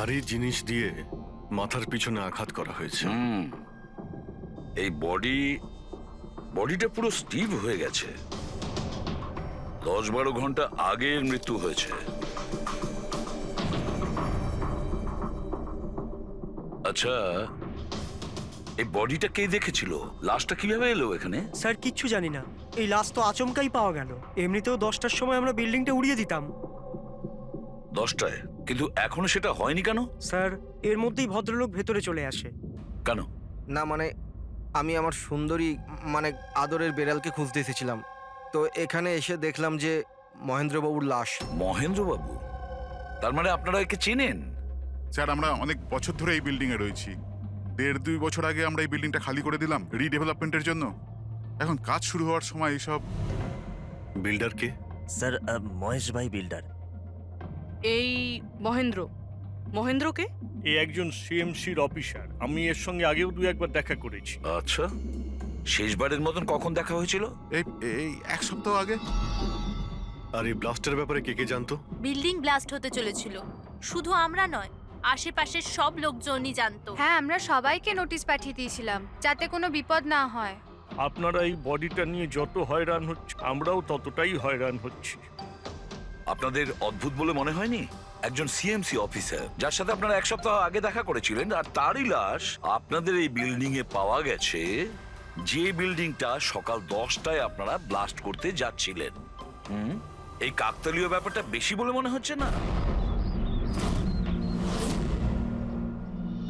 ভারী জিনিস দিয়ে মাথার পিছনে আঘাত করা হয়েছে। এই বডিটা পুরো স্টিভ হয়ে গেছে। 10-12 ঘন্টা আগে এর মৃত্যু হয়েছে। আচ্ছা, এই বডিটা কে দেখেছিল? লাশটা কিভাবে এলো এখানে? স্যার কিচ্ছু জানি না, এই লাশ তো আচমকাই পাওয়া গেল। এমনিতেও 10টার সময় আমরা বিল্ডিংটা উড়িয়ে দিতাম। 10টায়? কিন্তু এখনো সেটা হয়নি কেন? স্যার এর মধ্যেই ভদ্রলোক ভেতরে চলে আসে। কেন? না মানে আমি আমার সুন্দরী মানে আদরের বেড়ালকে খুঁজতে এসেছিলাম, তো এখানে এসে দেখলাম যে মহেন্দ্রবাবুর লাশ। মহেন্দ্রবাবু? তার মানে আপনারা একে চেনেন? স্যার, আমরা অনেক বছর ধরে এই বিল্ডিংয়ে রয়েছি। 1.5-2 বছর আগে আমরা এই বিল্ডিংটা খালি করে দিলাম রিডেভেলপমেন্টের জন্য। এখন কাজ শুরু হওয়ার সময় এইসব। বিল্ডার কে? স্যার মহেশ ভাই বিল্ডার। এই মহেন্দ্রকে? এ একজন সিএমসির অফিসার। আমি এর সঙ্গে আগেও 2-1বার দেখা করেছি। আচ্ছা, শেষবারের মতন কখন দেখা হয়েছিল? এই 1 সপ্তাহ আগে। আর এই ব্লাস্টের ব্যাপারে কে কে জানতো? বিল্ডিং ব্লাস্ট হতে চলেছিল, শুধু আমরা নয়, আশেপাশের সব লোকজনই জানতো। হ্যাঁ, আমরা সবাইকে নোটিশ পাঠিয়ে দিয়েছিলাম যাতে কোনো বিপদ না হয়। আপনারা এই বডিটা নিয়ে যত হয়রান হচ্ছে, আমরাও ততটাই হয়রান হচ্ছি। আপনাদের অদ্ভুত বলে মনে হয়নি? একজন সিএমসি অফিসার যার সাথে আপনারা 1 সপ্তাহ আগে দেখা করেছিলেন, আর তারই লাশ আপনাদের এই বিল্ডিং এ পাওয়া গেছে, যে বিল্ডিংটা সকাল 10টায় আপনারা ব্লাস্ট করতে যাচ্ছিলেন। এই কাকতালীয় ব্যাপারটা বেশি বলে মনে হচ্ছে না?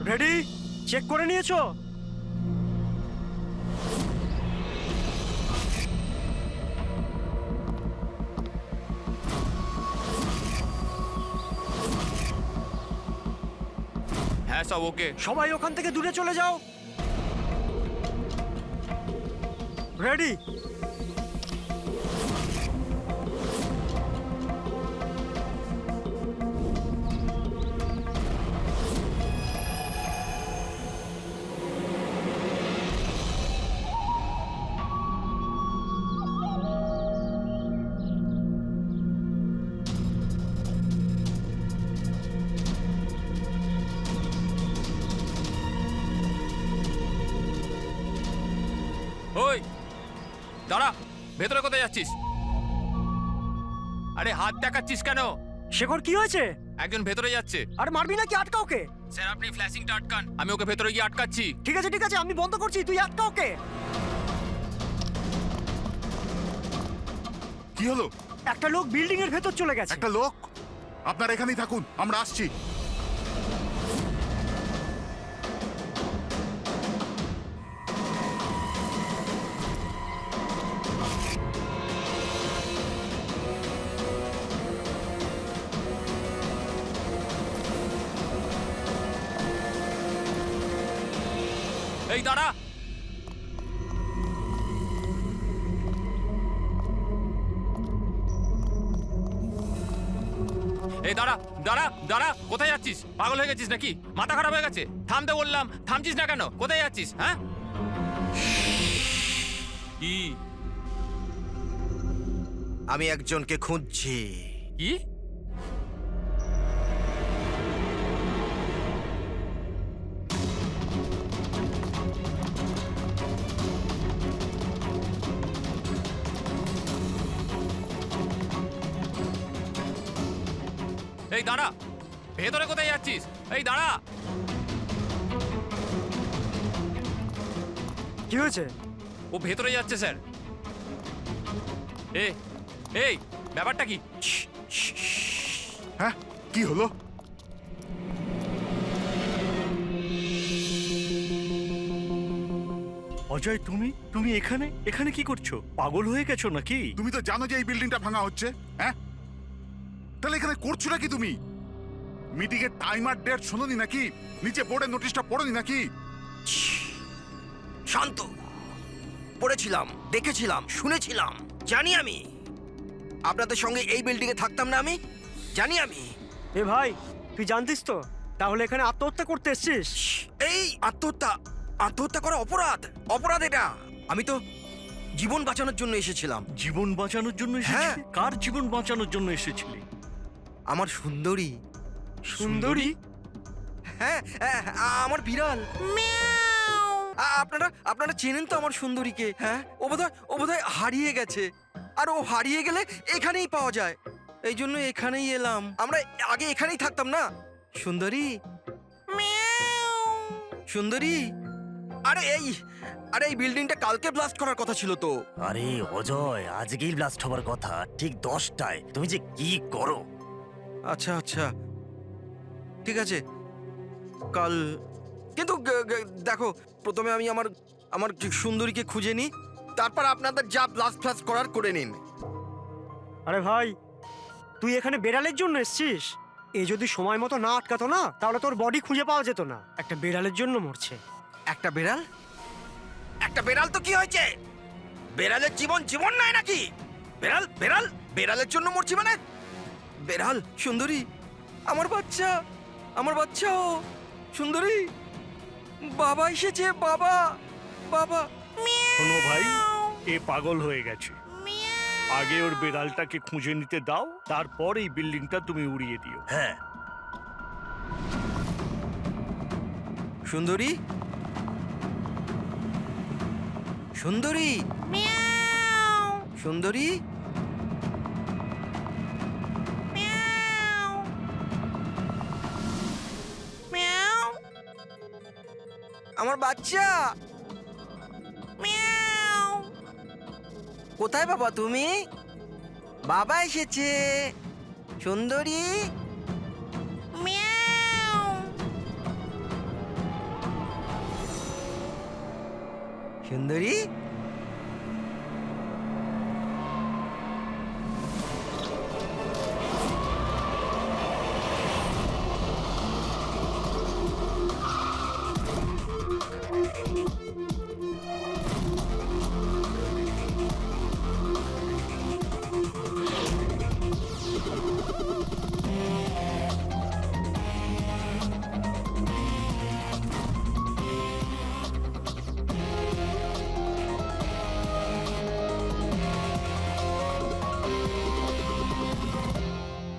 রেডি? চেক করে নিয়েছো? হ্যাঁ সব ওকে। সবাই ওখান থেকে দূরে চলে যাও। রেডি? ওই দাঁড়া, ভেতরে কোথায় যাচ্ছিস? আরে হাত দেখাচ্ছিস কেন? শেখর কি হয়েছে? একজন ভেতরে যাচ্ছে। আর মারবি নাকি? আটকা ওকে। স্যার আপনি ফ্ল্যাশিংটা আটকান, আমি ওকে ভেতরে গিয়ে আটকাচ্ছি। ঠিক আছে ঠিক আছে, আমি বন্ধ করছি, তুই আটকা ওকে। কি হলো? একটা লোক বিল্ডিং এর ভেতর চলে গেছে। একটা লোক? আপনারা এখানেই থাকুন, আমরা আসছি। এই দাঁড়া, এই দাঁড়া দাঁড়া দাঁড়া, কোথায় যাচ্ছিস? পাগল হয়ে গেছিস নাকি? মাথা খারাপ হয়ে গেছে? থামতে বললাম, থামছিস না কেন? কোথায় যাচ্ছিস? হ্যাঁ কি? আমি একজনকে খুঁজছি। কি? এই দাঁড়া, ভেতরে কোথায় যাচ্ছিস? এই দাঁড়া। কি হয়েছে? ও ভেতরে যাচ্ছে স্যার। এই ব্যাপারটা কি? হ্যাঁ, কি হলো? অজয়, তুমি এখানে এখানে কি করছো? পাগল হয়ে গেছো নাকি? তুমি তো জানো যে এই বিল্ডিংটা ভাঙা হচ্ছে। হ্যাঁ, তাহলে এখানে করছো নাকি তুমি? মিটিং এর টাইম আর ডেট শোনোনি নাকি? নিচে বোর্ডের নোটিশটা পড়োনি নাকি? শান্ত। পড়েছিলাম, দেখেছিলাম, শুনেছিলাম। জানি আমি আপনাদের সঙ্গে এই বিল্ডিং এ থাকতাম না। আমি জানি। আমি এ ভাই, তুই জানতিস তো? তাহলে এখানে আত্মহত্যা করতে এসেছিস? এই আত্মহত্যা করা অপরাধ। অপরাধ এটা। আমি তো জীবন বাঁচানোর জন্য এসেছিলাম। জীবন বাঁচানোর জন্য এসেছিলি? হ্যাঁ। কার জীবন বাঁচানোর জন্য এসেছিলি? আমার সুন্দরী। সুন্দরী? হ্যাঁ হ্যাঁ, আমার বিড়াল। আপনারা চেনেন তো আমার সুন্দরীকে? হ্যাঁ, ও বোধহয় হারিয়ে গেছে। আর ও হারিয়ে গেলে এখানেই পাওয়া যায়, এই জন্য এখানেই এলাম। আমরা আগে এখানেই থাকতাম না। সুন্দরী, সুন্দরী, আরে এই বিল্ডিংটা কালকে ব্লাস্ট করার কথা ছিল তো। আরে অজয়, আজকেই ব্লাস্ট হবার কথা, ঠিক 10টায়। তুমি যে কি করো! আচ্ছা আচ্ছা, ঠিক আছে, কাল। কিন্তু দেখো, প্রথমে আমি আমার সুন্দরীকে খুঁজে নিই, তারপর আপনাদের যা ব্লাস্ট ফ্লাস্ট করার করে নিন। আরে ভাই, তুই এখানে বেড়ালের জন্য এসছিস? এ যদি সময় মতো না আটকাতো না, তাহলে তোর বডি খুঁজে পাওয়া যেত না। একটা বেড়ালের জন্য মরছে। একটা বেড়াল? একটা বেড়াল তো কি হয়েছে? বেড়ালের জীবন জীবন নয় নাকি? বেড়ালের জন্য মরছি মানে? বেড়াল, সুন্দরী, আমার বাচ্চা ও সুন্দরী, বাবা এসেছে, বাবা। শোনো ভাই, এ পাগল হয়ে গেছে। আগে ওর বেড়ালটাকে খুঁজে নিতে দাও, তারপর এই বিল্ডিংটা তুমি উড়িয়ে দিও। হ্যাঁ, সুন্দরী, সুন্দরী, সুন্দরী, আমার বাচ্চা। কোথায় বাবা তুমি? বাবা এসেছে। সুন্দরী, সুন্দরী,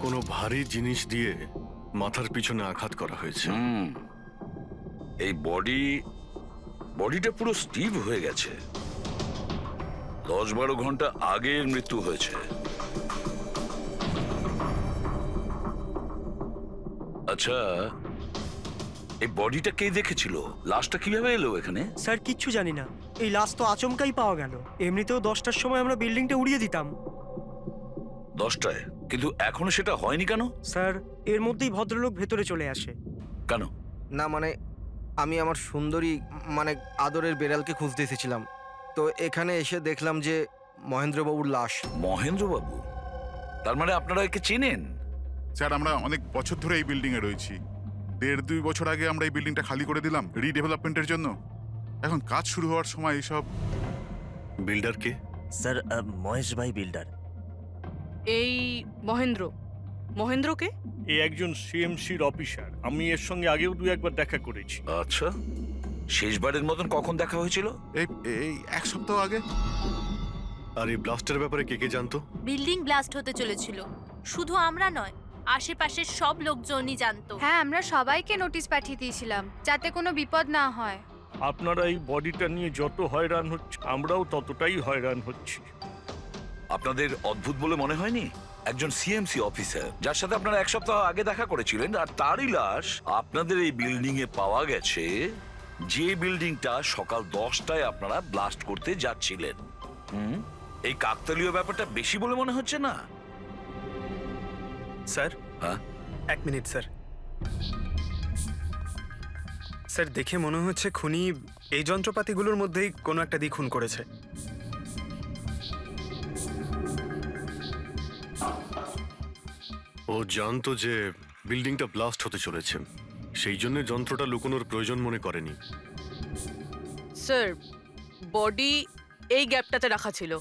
কোনো ভারী জিনিস দিয়ে মাথার পিছনে আঘাত করা হয়েছে। এই বডিটা পুরো স্টিভ হয়ে গেছে। 10-12 ঘন্টা আগের মৃত্যু হয়েছে। আচ্ছা, এই বডিটা কে দেখেছিল? লাশটা কিভাবে এলো এখানে? স্যার, কিচ্ছু জানি না। এই লাশ তো আচমকাই পাওয়া গেল। এমনিতেও 10টার সময় আমরা বিল্ডিংটা উড়িয়ে দিতাম। 10টায়? কিন্তু এখনো সেটা হয়নি কেন? স্যার, এর মধ্যেই ভদ্রলোক ভেতরে চলে আসে। কেন? না মানে আমি আমার সুন্দরী মানে আদরের বেড়ালকে খুঁজতে এসেছিলাম, তো এখানে এসে দেখলাম যে মহেন্দ্রবাবুর লাশ। মহেন্দ্রবাবু? তার মানে আপনারা একে চেনেন? স্যার, আমরা অনেক বছর ধরে এই বিল্ডিং এ রয়েছি। 1.5-2 বছর আগে আমরা এই বিল্ডিংটা খালি করে দিলাম রিডেভেলপমেন্টের জন্য। এখন কাজ শুরু হওয়ার সময় এইসব। বিল্ডার কে? স্যার, মহেশ ভাই বিল্ডার। এই মহেন্দ্রকে? এ একজন সিএমসির অফিসার। আমি এর সঙ্গে আগেও 2-1বার দেখা করেছি। আচ্ছা, শেষবারের মতন কখন দেখা হয়েছিল? এই 1 সপ্তাহ আগে। আর এই ব্লাস্টের ব্যাপারে কে কে জানতো? বিল্ডিং ব্লাস্ট হতে চলেছিল, শুধু আমরা নয়, আশেপাশের সব লোকজনই জানতো। হ্যাঁ, আমরা সবাইকে নোটিশ পাঠিয়ে দিয়েছিলাম যাতে কোনো বিপদ না হয়। আপনারা এই বডিটা নিয়ে যত হয়রান হচ্ছে, আমরাও ততটাই হয়রান হচ্ছি। আপনাদের অদ্ভুত বলে মনে হয়নি? একজন সিএমসি অফিসার, যার সাথে আপনারা 1 সপ্তাহ আগে দেখা করেছিলেন, আর তারই লাশ আপনাদের এই বিল্ডিং এ পাওয়া গেছে, যে বিল্ডিংটা সকাল 10টায় আপনারা ব্লাস্ট করতে যাচ্ছিলেন। এই কাকতালীয় ব্যাপারটা বেশি বলে মনে হচ্ছে না? স্যার, হ্যাঁ, 1 মিনিট স্যার। স্যার, দেখে মনে হচ্ছে খুনি এই যন্ত্রপাতিগুলোর মধ্যেই কোনো একটা দিয়ে খুন করেছে। ও জানতো যে বিল্ডিংটা ব্লাস্ট হতে চলেছে, সেই জন্য যন্ত্রটা লুকোনোর প্রয়োজন মনে করেনি। স্যার, বডি এই গ্যাপটাতে রাখা ছিল,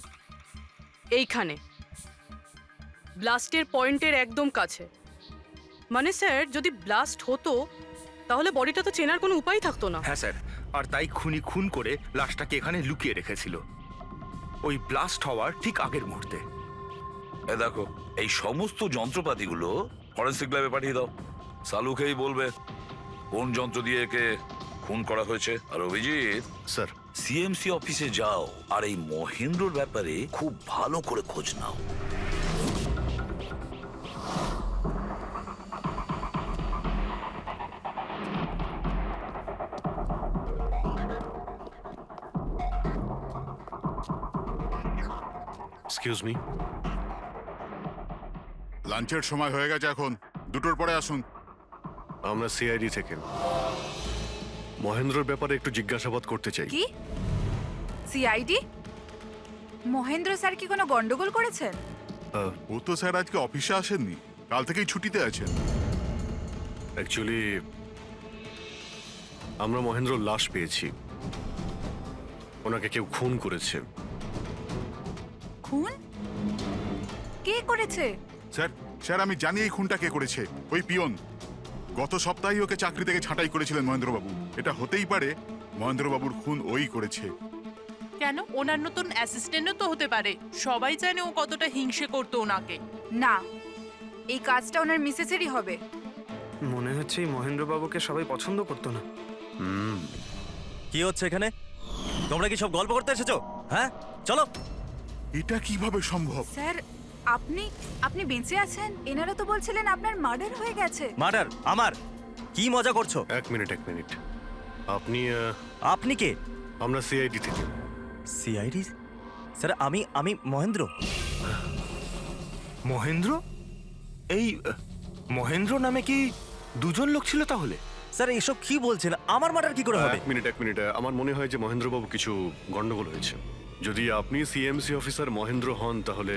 এইখানে ব্লাস্টের পয়েন্টের একদম কাছে। মানে স্যার, যদি ব্লাস্ট হতো তাহলে বডিটা তো চেনার কোনো উপায় থাকতো না। হ্যাঁ স্যার, আর তাই খুনি খুন করে লাশটাকে এখানে লুকিয়ে রেখেছিল ওই ব্লাস্ট হওয়ার ঠিক আগের মুহূর্তে। এ দেখো, এই সমস্ত যন্ত্রপাতিগুলো ফরেন্সিক ল্যাবে পাঠিয়ে দাও। সালুকেই বলবে কোন যন্ত্র দিয়ে একে খুন করা হয়েছে? আর অভিজিৎ, স্যার, সিএমসি অফিসে যাও আর এই মহেন্দ্রর ব্যাপারে খুব ভালো করে খোঁজ নাও। Excuse me. লাঞ্চের সময় হয়ে গেছে, এখন 2টোর পরে আসুন। আমরা সিআইডি থেকে মহেন্দ্রর ব্যাপারে একটু জিজ্ঞাসাবাদ করতে চাই। কি সিআইডি? মহেন্দ্র স্যার কি কোনো গন্ডগোল করেছেন? ও তো স্যার আজকে অফিসে আসেননি, কাল থেকেই ছুটিতে আছেন। অ্যাকচুয়ালি আমরা মহেন্দ্রর লাশ পেয়েছি। ওনাকে কেউ খুন করেছে। খুন? কে করেছে? স্যার স্যার আমি জানি এই খুনটা কে করেছে। ওই পিয়ন গত সপ্তাহেই ওকে চাকরি থেকে ছাঁটাই করেছিলেন মহেন্দ্রবাবু। এটা হতেই পারে মহেন্দ্রবাবুর খুন ওই করেছে। কেন? ওনার নতুন অ্যাসিস্ট্যান্টও তো হতে পারে। সবাই জানে ও কতটা হিংসে করতো ওনাকে। না, এই কাজটা ওনার মিসেসেরই হবে। মনে হচ্ছে এই মহেন্দ্রবাবুকে সবাই পছন্দ করতো না। কি হচ্ছে এখানে? তোমরা কি সব গল্প করতে এসেছো? হ্যাঁ, চলো। এটা কিভাবে সম্ভব? স্যার আপনি বেঁচে আছেন? এনারা তো বলছিলেন আপনার মার্ডার হয়ে গেছে। মার্ডার? আমার? কি মজা করছো? এক মিনিট। আপনি আপনি কে? আমরা সিআইডি থেকে। সিআইডি? স্যার আমি মহেন্দ্র। মহেন্দ্র? এই মহেন্দ্র নামে কি দুজন লোক ছিল তাহলে? স্যার এসব কি বলছেন? আমার মার্ডার কি করে হবে? এক মিনিট। আমার মনে হয় যে মহেন্দ্রবাবু কিছু গন্ডগোল হয়েছে। যদি আপনি সিএমসি অফিসার মহেন্দ্র হন তাহলে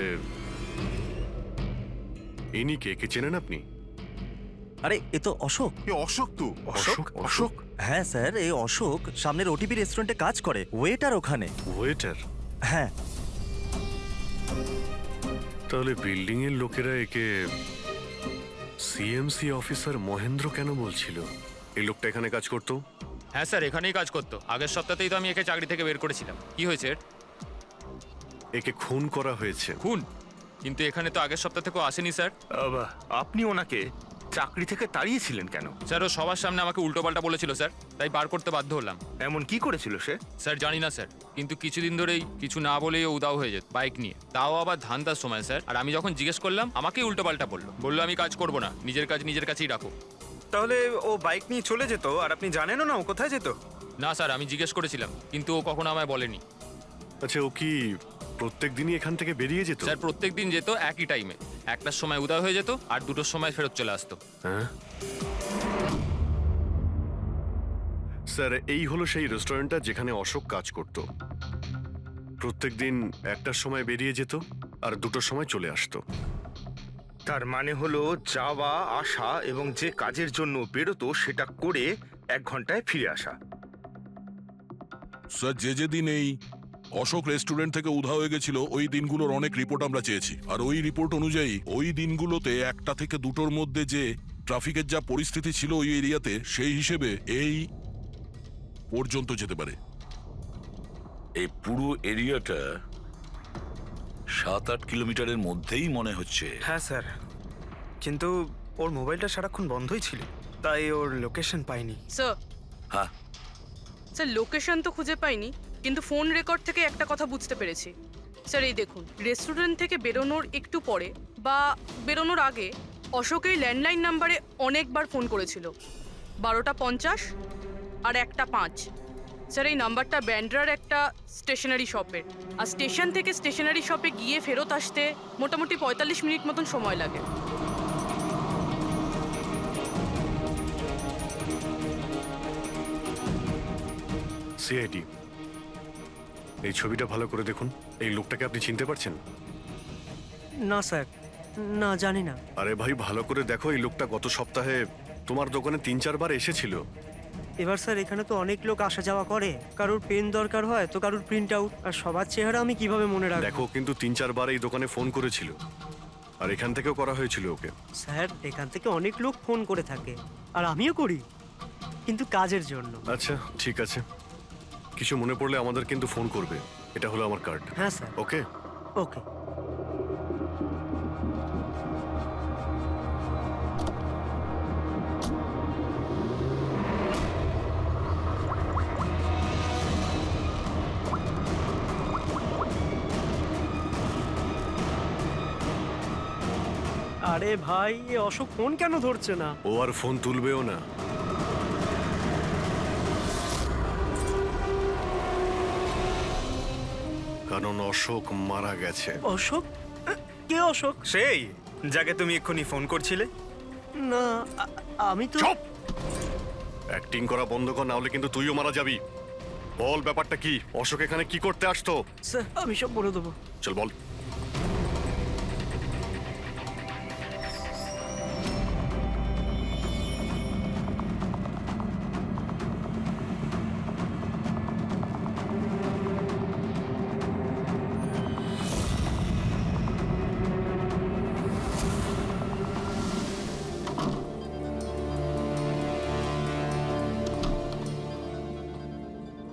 ইনি কে চেনেন আপনি? আরে এ তো অশোক। এ অশোক তো। অশোক? হ্যাঁ স্যার, এই অশোক সামনের ওটিপি রেস্টুরেন্টে কাজ করে, ওয়েটার ওখানে। ওয়েটার? হ্যাঁ। তাহলে বিল্ডিং এর লোকেরা একে সিএমসি অফিসার মহেন্দ্র কেন বলছিল? এই লোকটা এখানে কাজ করতো? হ্যাঁ স্যার, এখানেই কাজ করতো। আগের সপ্তাহতেই তো আমি একে চাকরি থেকে বের করেছিলাম। কি হয়েছে এর? একে খুন করা হয়েছে। খুন? কিন্তু এখানে তো আগের সপ্তাহ থেকেও আসেনি স্যার। আপনি ওনাকে চাকরি থেকে তাড়িয়েছিলেন কেন? স্যার ও সবার সামনে আমাকে উল্টোপাল্টা বলেছিল স্যার, তাই বার করতে বাধ্য হলাম। এমন কি করেছিল সে? স্যার জানি না স্যার, কিন্তু কিছুদিন ধরেই কিছু না বলেই ও উদাও হয়ে যেত বাইক নিয়ে, তাও আবার ধান্দার সময় স্যার। আর আমি যখন জিজ্ঞেস করলাম আমাকেই উল্টোপাল্টা বললো আমি কাজ করবো না, নিজের কাজ নিজের কাছেই রাখো। তাহলে ও বাইক নিয়ে চলে যেত আর আপনি জানেনও না ও কোথায় যেত? না স্যার, আমি জিজ্ঞেস করেছিলাম কিন্তু ও কখনো আমায় বলেনি। আচ্ছা, ও কি প্রত্যেক দিনই এখান থেকে বেরিয়ে যেত? স্যার প্রত্যেক দিন যেত একই টাইমে, 1টার সময় উদয় হয়ে যেত আর 2টোর সময় ফেরত চলে আসতো। হ্যাঁ স্যার, এই হলো সেই রেস্টুরেন্টটা যেখানে অশোক কাজ করত। প্রত্যেক দিন 1টার সময় বেরিয়ে যেত আর 2টোর সময় চলে আসতো। তার মানে হলো যাওয়া আসা এবং যে কাজের জন্য বেরোতো সেটা করে 1 ঘন্টায় ফিরে আসা। স্যার, যে দিন এই অশোক রেস্টুরেন্ট থেকে উধাও হয়ে গেছিল ওই দিনগুলোর অনেক রিপোর্ট আমরা চেয়েছি, আর ওই রিপোর্ট অনুযায়ী ওই দিনগুলোতে 1টা থেকে 2টোর মধ্যে যে ট্রাফিকের যা পরিস্থিতি ছিল ওই এরিয়াতে, সেই হিসেবে এই পর্যন্ত যেতে পারে। এই পুরো এরিয়াটা 7-8 কিলোমিটারের মধ্যেই মনে হচ্ছে। হ্যাঁ স্যার, কিন্তু ওর মোবাইলটা সারাক্ষণ বন্ধই ছিল, তাই ওর লোকেশন পাইনি। স্যার, হ্যাঁ স্যার লোকেশন তো খুঁজে পাইনি, কিন্তু ফোন রেকর্ড থেকে একটা কথা বুঝতে পেরেছি। স্যার এই দেখুন, রেস্টুরেন্ট থেকে বেরোনোর একটু পরে বা বেরোনোর আগে অশোক এই ল্যান্ডলাইন নাম্বারে অনেকবার ফোন করেছিল, 12টা 50 আর 1টা 5। স্যার এই নাম্বারটা ব্যান্ড্রার একটা স্টেশনারি শপের, আর স্টেশন থেকে স্টেশনারি শপে গিয়ে ফেরত আসতে মোটামুটি 45 মিনিট মতন সময় লাগে। সিআইডি, এই ছবিটা ভালো করে দেখুন। এই লোকটাকে আপনি চিনতে পারছেন? না স্যার, না জানি না। আরে ভাই, ভালো করে দেখো, এই লোকটা গত সপ্তাহে তোমার দোকানে 3-4 বার এসেছিল। এবার স্যার এখানে তো অনেক লোক আসা যাওয়া করে, কারোর পেন দরকার হয় তো কারোর প্রিন্ট আউট, আর সবার চেহারা আমি কিভাবে মনে রাখবো? দেখো, কিন্তু 3-4 বার এই দোকানে ফোন করেছিল, আর এখান থেকেও করা হয়েছিল ওকে। স্যার এখান থেকে অনেক লোক ফোন করে থাকে, আর আমিও করি, কিন্তু কাজের জন্য। আচ্ছা ঠিক আছে, কিছু মনে পড়লে আমাদের কিন্তু ফোন করবে। এটা হলো আমার কার্ড। হ্যাঁ স্যার। ওকে ওকে। আরে ভাই এ অশোক ফোন কেন ধরছে না? ও আর ফোন তুলবেও না। কারণ অশোক মারা গেছে। অশোক? কে অশোক? সেই যাকে তুমি এক্ষুনি ফোন করছিলে। না আমি তো চুপ! অ্যাক্টিং করা বন্ধ কর, না হলে কিন্তু তুইও মারা যাবি। বল ব্যাপারটা কি? অশোক এখানে কি করতে আসতো? স্যার আমি সব বলে দেবো। চল বল।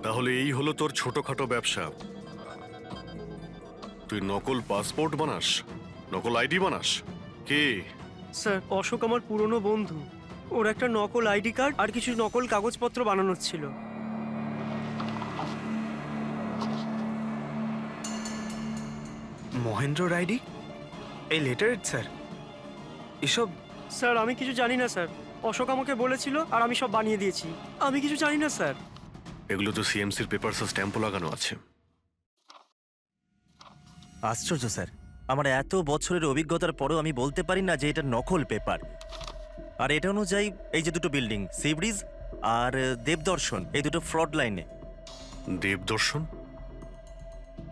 তাহলে এই হলো তোর ছোটখাটো ব্যবসা। তুই নকল পাসপোর্ট বানাস, নকল আইডি বানাস। কে? স্যার অশোক আমার পুরনো বন্ধু। ওর একটা নকল আইডি কার্ড আর কিছু নকল কাগজপত্র বানানোর ছিল। মহেন্দ্র রাইডি, এই লেটার স্যার, এসব স্যার আমি কিছু জানি না স্যার। অশোক আমাকে বলেছিল আর আমি সব বানিয়ে দিয়েছি। আমি কিছু জানি না স্যার। এগুলো তো সিএমসির পেপারস স্ট্যাম্পও লাগানো আছে। আশ্চর্য স্যার, আমার এত বছরের অভিজ্ঞতার পরেও আমি বলতে পারি না যে এটা নকল পেপার। আর এটা অনুযায়ী এই যে দুটো বিল্ডিং, সি ব্রিজ আর দেবদর্শন, এই দুটো ফ্রড লাইনে। দেবদর্শন?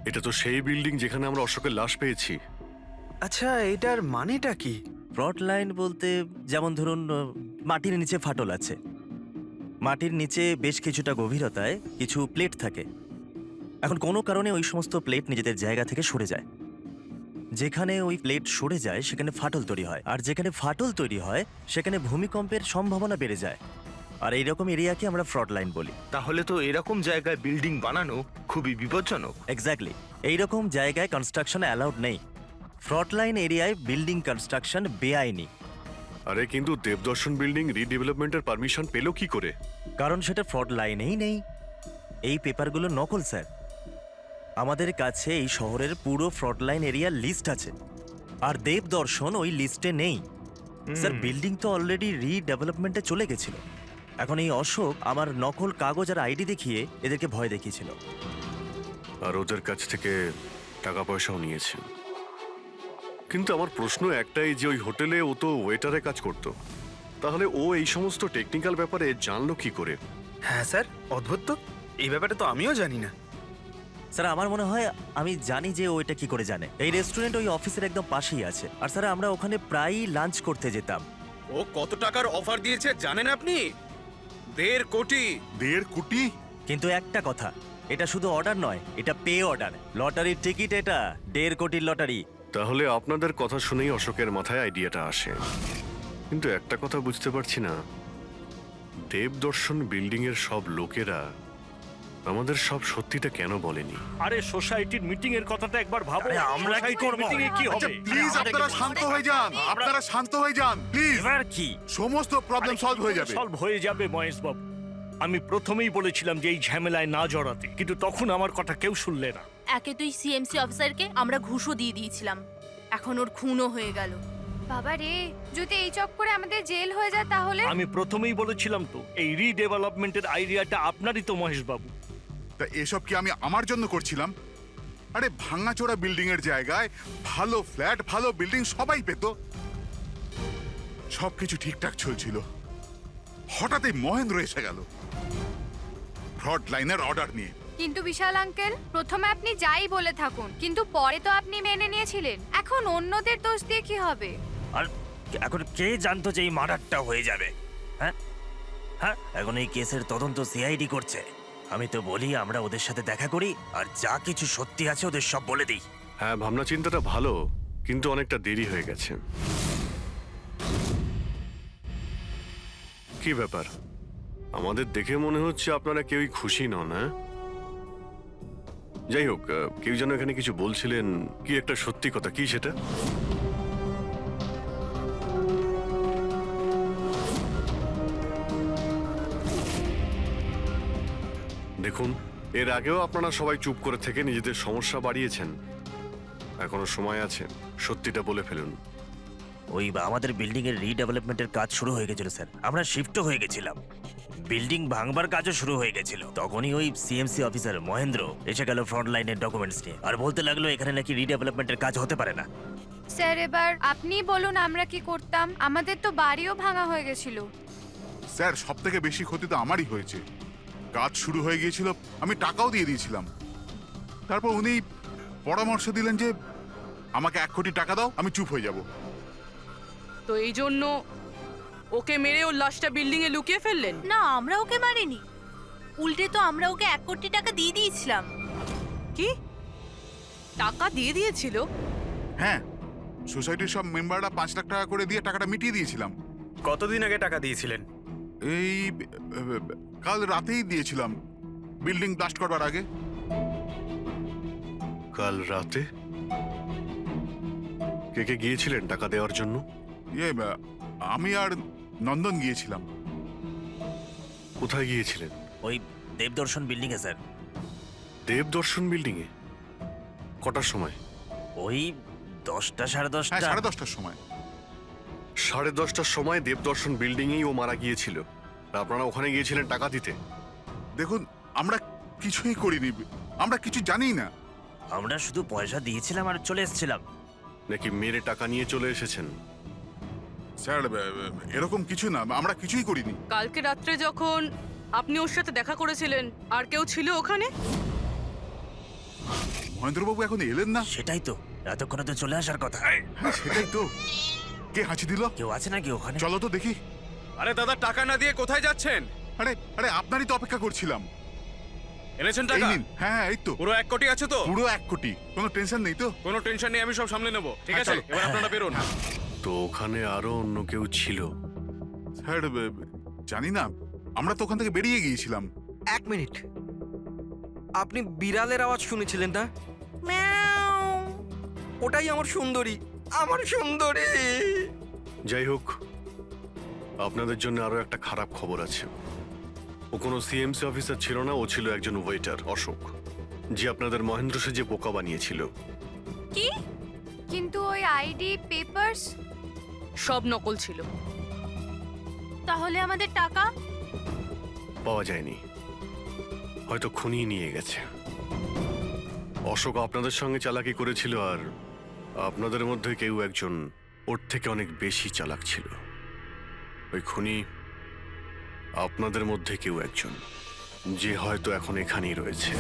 এটা তো সেই বিল্ডিং যেখানে আমরা অশোকের লাশ পেয়েছি। আচ্ছা এটার মানেটা কি? ফ্রড লাইন বলতে যেমন ধরুন মাটির নিচে ফাটল আছে, মাটির নিচে বেশ কিছুটা গভীরতায় কিছু প্লেট থাকে। এখন কোনো কারণে ওই সমস্ত প্লেট নিজেদের জায়গা থেকে সরে যায়। যেখানে ওই প্লেট সরে যায় সেখানে ফাটল তৈরি হয়, আর যেখানে ফাটল তৈরি হয় সেখানে ভূমিকম্পের সম্ভাবনা বেড়ে যায়। আর এইরকম এরিয়াকে আমরা ফ্রড লাইন বলি। তাহলে তো এরকম জায়গায় বিল্ডিং বানানো খুবই বিপজ্জনক। এক্স্যাক্টলি, এইরকম জায়গায় কনস্ট্রাকশন অ্যালাউড নেই। ফ্রড লাইন এরিয়ায় বিল্ডিং কনস্ট্রাকশন বেআইনি। আরে কিন্তু দেবদর্শন বিল্ডিং রিডেভেলপমেন্টের পারমিশন পেলো কি করে? কারণ সেটা ফ্রড লাইনেই নেই। এই পেপারগুলো নকল স্যার। আমাদের কাছে এই শহরের পুরো ফ্রড লাইন এরিয়ার লিস্ট আছে, আর দেবদর্শন ওই লিস্টে নেই। স্যার বিল্ডিং তো অলরেডি রিডেভেলপমেন্টে চলে গেছিল। এখন এই অশোক আমার নকল কাগজ আর আইডি দেখিয়ে এদেরকে ভয় দেখিয়েছিল। আর ওদের কাছ থেকে টাকা পয়সাও নিয়েছে। কিন্তু আমার প্রশ্ন একটাই যে ওই হোটেলে ও তো ওয়েটারে কাজ করতো, তাহলে ও এই সমস্ত টেকনিক্যাল ব্যাপারে জানলো কি করে? হ্যাঁ স্যার, অদ্ভুত তো, এই ব্যাপারে তো আমিও জানি না। স্যার আমার মনে হয় আমি জানি যে ও এটা কি করে জানে। এই রেস্টুরেন্ট ওই অফিসের একদম পাশেই আছে, আর স্যার আমরা ওখানে প্রায়ই লাঞ্চ করতে যেতাম। ও কত টাকার অফার দিয়েছে জানেন আপনি? 1.5 কোটি। 1.5 কোটি? কিন্তু একটা কথা, এটা শুধু অর্ডার নয়, এটা পে অর্ডার। লটারির টিকিট এটা, 1.5 কোটির লটারি। তাহলে আপনাদের কথা শুনেই অশোকের মাথায় আইডিয়াটা আসে। কিন্তু একটা কথা বুঝতে পারছি না, দেবদর্শন বিল্ডিং এর সব লোকেরা আমাদের সব সত্যিটা কেন বলেনি? আরে সোসাইটির মিটিং এর কথাটা একবার ভাবো। আরে আমরা কি করব? মিটিং এ কি হবে? প্লিজ আপনারা শান্ত হয়ে যান, আপনারা শান্ত হয়ে যান প্লিজ। এবার কি? সমস্ত প্রবলেম সলভ হয়ে যাবে। সলভ হয়ে যাবে মহেশ বাবু। আমি প্রথমেই বলেছিলাম যে এই ঝামেলায় না জড়াতে, কিন্তু তখন আমার কথা কেউ শুনলে না। একে তুই সিএমসি অফিসারকে আমরা ঘুষও দিয়ে দিয়েছিলাম, এখন ওর খুনও হয়ে গেল। বাবা রে, যদি এই চক্করে আমাদের জেল হয়ে যায় তাহলে? আমি প্রথমেই বলেছিলাম তো, এই রিডেভেলপমেন্টের আইডিয়াটা আপনারই তো মহেশ বাবু। তা এসব কি আমি আমার জন্য করছিলাম? আরে ভাঙাচোরা বিল্ডিং এর জায়গায় ভালো ফ্ল্যাট, ভালো বিল্ডিং সবাই পেত। সবকিছু ঠিকঠাক চলছিল, হঠাৎই মহেন্দ্র এসে গেল ফ্রড লাইনের অর্ডার নিয়ে। কিন্তু বিশাল আঙ্কেল, প্রথমে আপনি যাই বলে থাকুন, কিন্তু পরে তো আপনি মেনে নিয়েছিলেন। এখন অন্যদের দোষ দিয়ে কি হবে? আর এখন কে জানতো যে এই মার্ডারটা হয়ে যাবে? হ্যাঁ হ্যাঁ, এখন এই কেসের তদন্ত সিআইডি করছে। আমি তো বলি আমরা ওদের সাথে দেখা করি, আর যা কিছু সত্যি আছে ওদের সব বলে দিই। হ্যাঁ, ভাবনা চিন্তাটা ভালো, কিন্তু অনেকটা দেরি হয়ে গেছে। কি ব্যাপার? আমাদের দেখে মনে হচ্ছে আপনারা কেউই খুশি নন। হ্যাঁ, যাই হোক, কেউ যেন এখানে কিছু বলছিলেন, কি একটা সত্যি কথা, কি সেটা? দেখুন, এর আগেও আপনারা সবাই চুপ করে থেকে নিজেদের সমস্যা বাড়িয়েছেন। এখনো সময় আছে, সত্যিটা বলে ফেলুন। ওই আমাদের বিল্ডিং এর রিডেভেলপমেন্টের কাজ শুরু হয়ে গেছিল স্যার। আমরা শিফটও হয়ে গেছিলাম, বিল্ডিং ভাঙবার কাজও শুরু হয়ে গেছিল। তখনই ওই সিএমসি অফিসার মহেন্দ্র এসে গেল ফ্রন্ট লাইনের ডকুমেন্টস নিয়ে, আর বলতে লাগলো এখানে নাকি রিডেভেলপমেন্টের কাজ হতে পারে না। স্যার এবার আপনিই বলুন আমরা কি করতাম, আমাদের তো বাড়িও ভাঙা হয়ে গেছিল। স্যার সব থেকে বেশি ক্ষতি তো আমারই হয়েছে। কাজ শুরু হয়ে গিয়েছিল, আমি টাকাও দিয়ে দিয়েছিলাম। তারপর উনি পরামর্শ দিলেন যে আমাকে 1 কোটি টাকা দাও, আমি চুপ হয়ে যাব। তো এই জন্য ওকে মেরে ওর লাশটা বিল্ডিং এ লুকিয়ে ফেললেন? না, আমরা ওকে মারিনি, উল্টে তো আমরা ওকে 1 কোটি টাকা দিয়ে দিয়েছিলাম। কি টাকা দিয়ে দিয়েছিল? হ্যাঁ, সোসাইটির সব মেম্বাররা 5 লাখ টাকা করে দিয়ে টাকাটা মিটিয়ে দিয়েছিলাম। কতদিন আগে টাকা দিয়েছিলেন? এই কাল রাতেই দিয়েছিলাম, বিল্ডিং ব্লাস্ট করবার আগে। কাল রাতে কে কে গিয়েছিলেন টাকা দেওয়ার জন্য? আমি আর নন্দন গিয়েছিলাম। কোথায় গিয়েছিলেন? ওই দেবদর্শন বিল্ডিং এ স্যার। দেবদর্শন বিল্ডিং এ? কটার সময়? ওই 10টা সাড়ে হ্যাঁ, 10টা। 10:30টার সময়। 10:30টার সময় দেবদর্শন বিল্ডিং এই ও মারা গিয়েছিল। আর আপনারা ওখানে গিয়েছিলেন টাকা দিতে? দেখুন, আমরা কিছুই করিনি, আমরা কিছু জানি না। আমরা শুধু পয়সা দিয়েছিলাম আর চলে এসেছিলাম। নাকি মেরে টাকা নিয়ে চলে এসেছেন? স্যার এরকম কিছু না, আমরা কিছুই করিনি। কালকে রাত্রে যখন আপনি ওর সাথে দেখা করেছিলেন আর কেউ ছিল ওখানে? মহেন্দ্রবাবু এখন এলেন না। সেটাই তো, এতক্ষণে তো চলে আসার কথা। হ্যাঁ, সেটাই তো। কে হাঁচি দিল? কেউ আছে নাকি ওখানে? চলো তো দেখি। আরে দাদা, টাকা না দিয়ে কোথায় যাচ্ছেন? আরে আরে আপনারই তো অপেক্ষা করছিলাম। এনেছেন এই টাকা? নিন। হ্যাঁ হ্যাঁ, এই তো পুরো 1 কোটি আছে তো? পুরো 1 কোটি, কোনো টেনশন নেই তো? কোনো টেনশন নেই, আমি সব সামলে নেব। ঠিক হ্যাঁ, আছে, চলো। এবার আপনারা বেরোন। তো ওখানে আরো অন্য কেউ ছিল? স্যার জানি না, আমরা তো ওখান থেকে বেরিয়ে গিয়েছিলাম। 1 মিনিট, আপনি বিড়ালের আওয়াজ শুনেছিলেন না? ওটাই আমার সুন্দরী, আমার সুন্দরী। যাই হোক, আপনাদের জন্য আরো একটা খারাপ খবর আছে। ও কোনো সিএমসি অফিসার ছিল না, ও ছিল একজন ওয়েটার, অশোক, যে আপনাদের মহেন্দ্র সেজে বোকা বানিয়েছিল। কি? কিন্তু ওই আইডি পেপারস সব নকল ছিল। তাহলে আমাদের টাকা? পাওয়া যায়নি, হয়তো খুনি নিয়ে গেছে। অশোক আপনাদের সঙ্গে চালাকি করেছিল, আর আপনাদের মধ্যে কেউ একজন ওর থেকে অনেক বেশি চালাক ছিল। ওই খুনি আপনাদের মধ্যে কেউ একজন, যে হয়তো এখন এখানেই রয়েছে।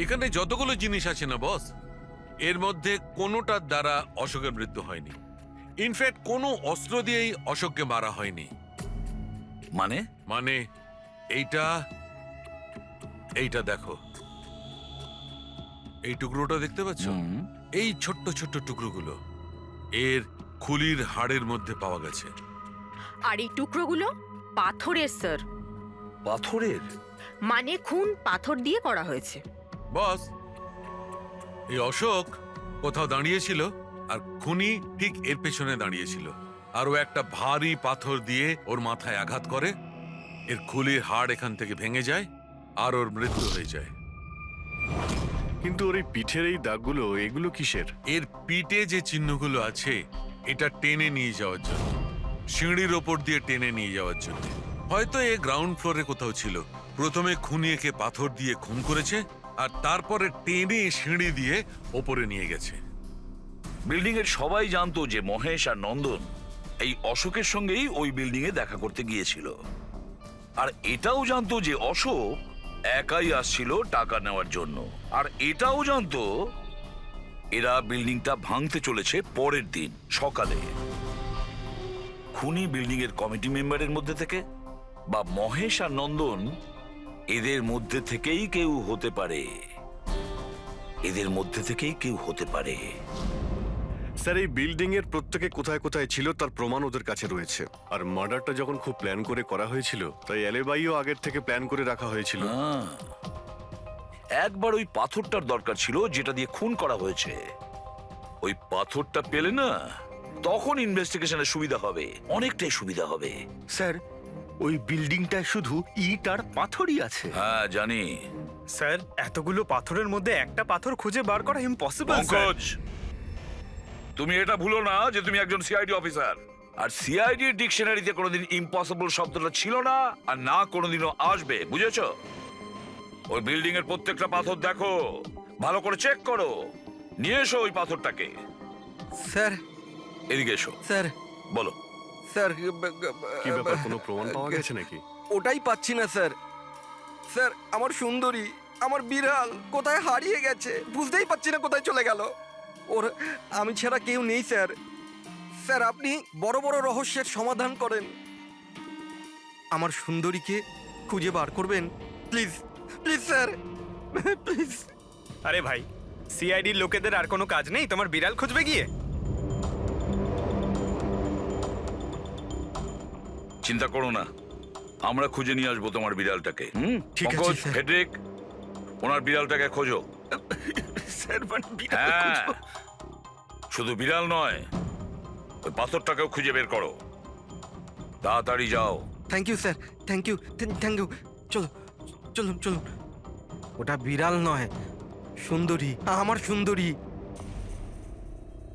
এখানে যতগুলো জিনিস আছে না বস, এর মধ্যে কোনোটার দ্বারা অশোকের মৃত্যু হয়নি। ইনফ্যাক্ট কোনো অস্ত্র দিয়েই অশোককে মারা হয়নি। মানে মানে এইটা এইটা দেখো, এই টুকরোটা দেখতে পাচ্ছ? এই ছোট্ট ছোট্ট টুকরোগুলো এর খুলির হাড়ের মধ্যে পাওয়া গেছে। আর এই টুকরোগুলো পাথরের স্যার। পাথরের? মানে খুন পাথর দিয়ে করা হয়েছে। বস, এই অশোক কোথাও দাঁড়িয়েছিল আর খুনি ঠিক এর পেছনে দাঁড়িয়েছিল, আর ও একটা ভারী পাথর দিয়ে ওর মাথায় আঘাত করে, এর খুলির হাড় এখান থেকে ভেঙে যায় আর ওর মৃত্যু হয়ে যায়। কিন্তু ওর এই পিঠের এই দাগগুলো, এগুলো কিসের? এর পিঠে যে চিহ্নগুলো আছে, এটা টেনে নিয়ে যাওয়ার জন্য, সিঁড়ির ওপর দিয়ে টেনে নিয়ে যাওয়ার জন্য। হয়তো এ গ্রাউন্ড ফ্লোরে কোথাও ছিল, প্রথমে খুনি একে পাথর দিয়ে খুন করেছে আর তারপরে টেনে সিঁড়ি দিয়ে ওপরে নিয়ে গেছে। বিল্ডিং এর সবাই জানতো যে মহেশ আর নন্দন এই অশোকের সঙ্গেই ওই বিল্ডিং এ দেখা করতে গিয়েছিল, আর এটাও জানতো যে অশোক একাই আসছিল টাকা নেওয়ার জন্য, আর এটাও জানতো এরা বিল্ডিংটা ভাঙতে চলেছে পরের দিন সকালে। খুনি বিল্ডিং এর কমিটি মেম্বারের মধ্যে থেকে বা মহেশ আর নন্দন, এদের মধ্যে থেকেই কেউ হতে পারে, এদের মধ্যে থেকেই কেউ হতে পারে। স্যার, এই বিল্ডিং এর প্রত্যেকে কোথায় কোথায় ছিল তার প্রমাণ ওদের কাছে রয়েছে। আর মার্ডারটা যখন খুব প্ল্যান করে করা হয়েছিল, তাই এলেবাইও আগের থেকে প্ল্যান করে রাখা হয়েছিল। একবার ওই পাথরটার দরকার ছিল যেটা দিয়ে খুন করা হয়েছে। ওই পাথরটা পেলে না, তখন ইনভেস্টিগেশনের সুবিধা হবে, অনেকটাই সুবিধা হবে। স্যার, ওই বিল্ডিংটা শুধু ইট আর পাথরই আছে। হ্যাঁ জানি, স্যার এতগুলো পাথরের মধ্যে একটা পাথর খুঁজে বার করা ইম্পসিবল পঙ্কজ, তুমি এটা ভুলো না যে তুমি একজন সিআইডি অফিসার। আর সিআইডি ডিকশনারিতে কোনোদিন ইম্পসিবল শব্দটা ছিল না, আর না কোনোদিনও আসবে, বুঝেছো? ওই বিল্ডিং এর প্রত্যেকটা পাথর দেখো, ভালো করে চেক করো, নিয়ে এসো ওই পাথরটাকে। স্যার এদিকে এসো। স্যার বলো। স্যার কি ব্যাপার, কোনো প্রমাণ পাওয়া গেছে নাকি? ওটাই পাচ্ছি না স্যার। স্যার আমার সুন্দরী, আমার বিড়াল কোথায় হারিয়ে গেছে, বুঝতেই পারছি না কোথায় চলে গেল। ওর আমি ছাড়া কেউ নেই স্যার। স্যার আপনি বড় বড় রহস্যের সমাধান করেন, আমার সুন্দরীকে খুঁজে বার করবেন প্লিজ, প্লিজ স্যার, প্লিজ। আরে ভাই, সিআইডির লোকেদের আর কোনো কাজ নেই তোমার বিড়াল খুঁজবে গিয়ে? চিন্তা করো না, আমরা খুঁজে নিয়ে আসবো তোমার বিড়ালটাকে। ঠিক আছে, পঙ্কজ, স্যার। ফেডরিক, ওনার বিড়ালটাকে খোঁজো। স্যার মানে বিড়াল হ্যাঁ, খুঁজবো? শুধু বিড়াল নয়, ওই পাথরটাকেও খুঁজে বের করো, তাড়াতাড়ি যাও। Thank you sir, thank you, thank you. চলো চলুন চলুন। ওটা বিড়াল নয়, সুন্দরী, আমার সুন্দরী।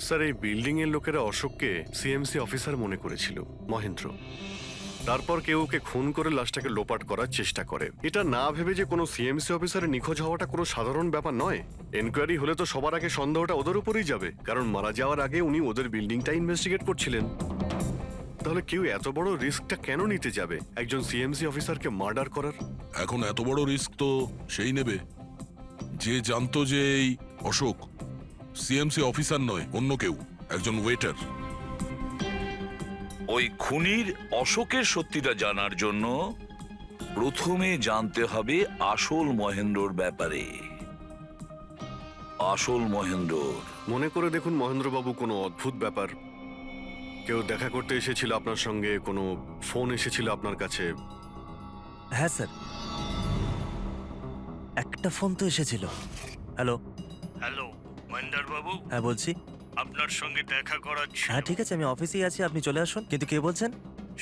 স্যার, এই বিল্ডিং এর লোকেরা অশোককে সিএমসি অফিসার মনে করেছিল, মহেন্দ্র। তারপর কেউ ওকে খুন করে লাশটাকে লোপাট করার চেষ্টা করে। এটা না ভেবে যে কোনো সিএমসি অফিসারের নিখোঁজ হওয়াটা কোনো সাধারণ ব্যাপার নয়। এনকোয়ারি হলে তো সবার আগে সন্দেহটা ওদের উপরেই যাবে, কারণ মারা যাওয়ার আগে উনি ওদের বিল্ডিংটা ইনভেস্টিগেট করছিলেন। তাহলে কেউ এত বড় রিস্কটা কেন নিতে যাবে একজন সিএমসি অফিসারকে মার্ডার করার? এখন এত বড় রিস্ক তো সেই নেবে যে জানতো যে এই অশোক সিএমসি অফিসার নয়, অন্য কেউ, একজন ওয়েটার। ওই খুনির অশোকের সত্যিটা জানার জন্য প্রথমে জানতে হবে আসল মহেন্দ্রর ব্যাপারে। আসল মহেন্দ্র। মনে করে দেখুন মহেন্দ্রবাবু, কোনো অদ্ভুত ব্যাপার, কেউ দেখা করতে এসেছিল আপনার সঙ্গে, কোনো ফোন এসেছিল আপনার কাছে? হ্যাঁ স্যার, একটা ফোন তো এসেছিল। হ্যালো। হ্যালো মহেন্দ্র বাবু, হ্যাঁ বলছি। আপনার সঙ্গে দেখা করার ছিল। হ্যাঁ ঠিক আছে, আমি অফিসেই আছি, আপনি চলে আসুন। কিন্তু কে বলছেন?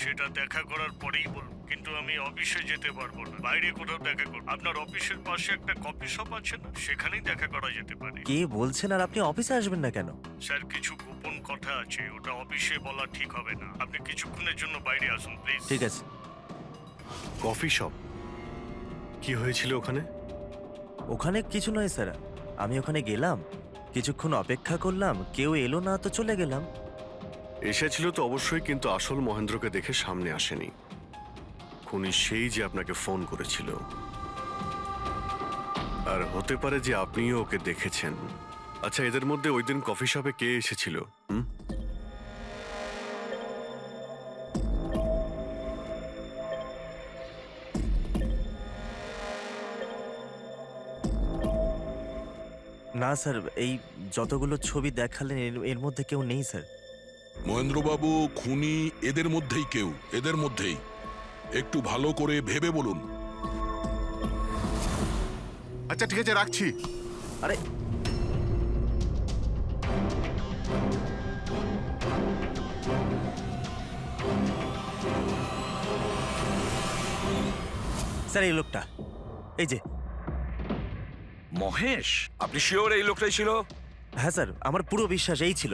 সেটা দেখা করার পরেই বলুন, কিন্তু আমি অফিসে যেতে পারবো না, বাইরে কোথাও দেখা করব। আপনার অফিসের পাশে একটা কফি শপ আছে না, সেখানেই দেখা করা যেতে পারে। কে বলছেন? আর আপনি অফিসে আসবেন না কেন? স্যার, কিছু গোপন কথা আছে, ওটা অফিসে বলা ঠিক হবে না। আপনি কিছুক্ষণের জন্য বাইরে আসুন প্লিজ। ঠিক আছে। Coffee shop? কি হয়েছিল ওখানে? ওখানে কিছু নয় স্যার, আমি ওখানে গেলাম, কিছুক্ষণ অপেক্ষা করলাম, কেউ এলো না তো চলে গেলাম। এসেছিল তো অবশ্যই, কিন্তু আসল মহেন্দ্রকে দেখে সামনে আসেনি। খুনি সেই যে আপনাকে ফোন করেছিল, আর হতে পারে যে আপনিও ওকে দেখেছেন। আচ্ছা, এদের মধ্যে ওই দিন কফি শপে কে এসেছিল? না স্যার, এই যতগুলো ছবি দেখালেন এর মধ্যে কেউ নেই স্যার। মহেন্দ্রবাবু, খুনি এদের মধ্যেই কেউ, এদের মধ্যেই। একটু ভালো করে ভেবে বলুন। আচ্ছা ঠিক আছে, রাখছি। আরে স্যার, এই লোকটা, এই যে মহেশ, আপনি শিওর এই লোকটাই ছিল? হ্যাঁ স্যার, আমার পুরো বিশ্বাস এই ছিল।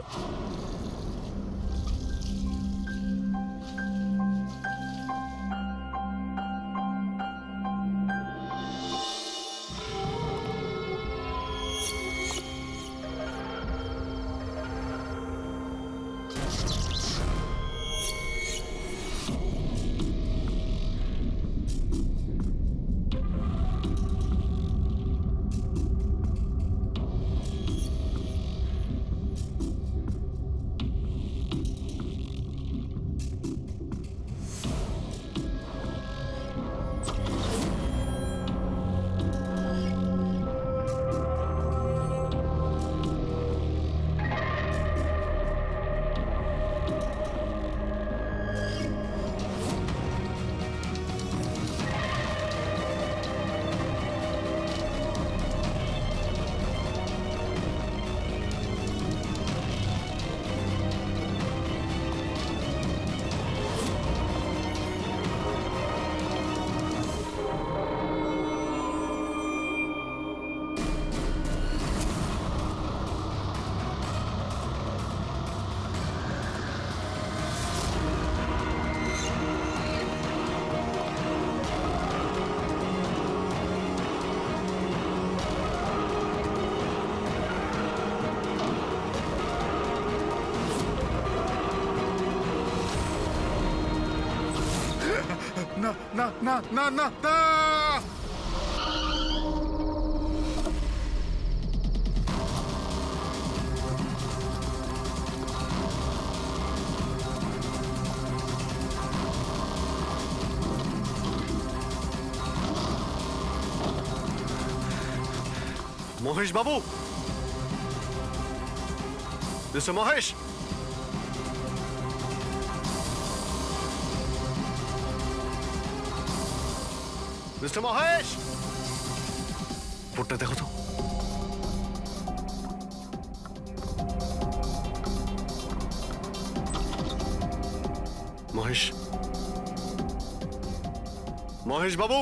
না না না না না না মহেশ বাবু, মিস্টার মহেশ, মিস্টার মহেশ, রিপোর্টটা দেখো তো। মহেশ, মহেশ বাবু,